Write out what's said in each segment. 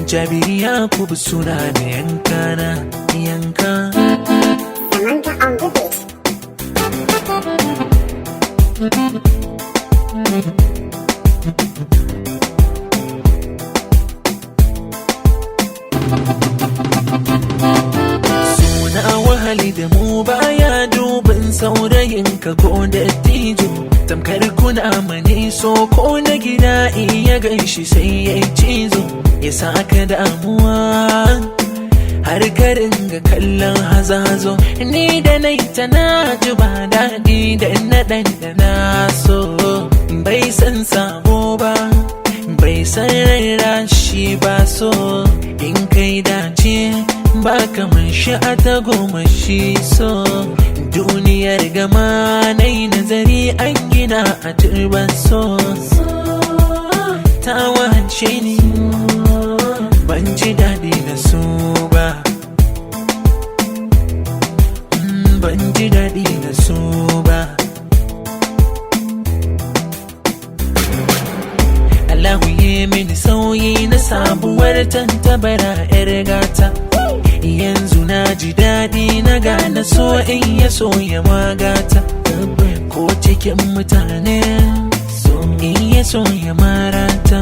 Jabi Yakubu suna da yankana yanka. Samantha on the beat. Suna wahali da mu baya dubin saurayinka ko dattijo, tamkar kuna mani so ko na gida iya ganshi sai ya cizo ya saka damuwa har ka ringa kallon hazazo. Ni da nai ta na ji ba daɗi da na ɗanɗana so, bai san sabo ba bai san raira shi ba so. In kai dace ba kamar shi a tagoma shi so. Duniyar gama nai nazari an gina a turban so. Ta wahance ni ban ji daɗi na so ba, ban ji daɗi na so ba. Allahu ya mini sauyi na sabuwar tantabara 'yar gata. Yanzu na ji daɗi na gane so in ya so ya magata. Ko cikin mutane in ya so ya marata.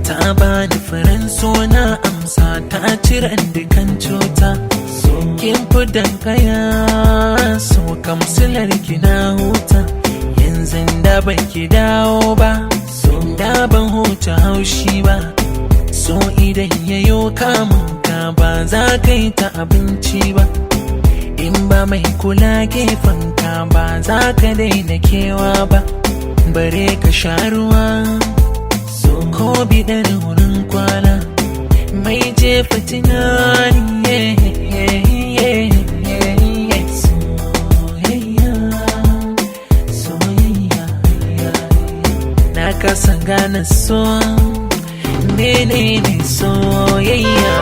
Ta bani furen so na amsa ta ciran dukan cuta. Kin fi dankaya so kamsilar ki na huta. Yanzu da ban ki dawo ba, da ban huta haushi ba. So idan yayo kamun ka ba za ka yi ta abinci ba. In ba mai kula gefen ka ba za ka daina kewa ba. Bare ka sha ruwa ko bidar wurin kwana, mai jefa tunani soyayya. Na kasa gane so menene soyayya.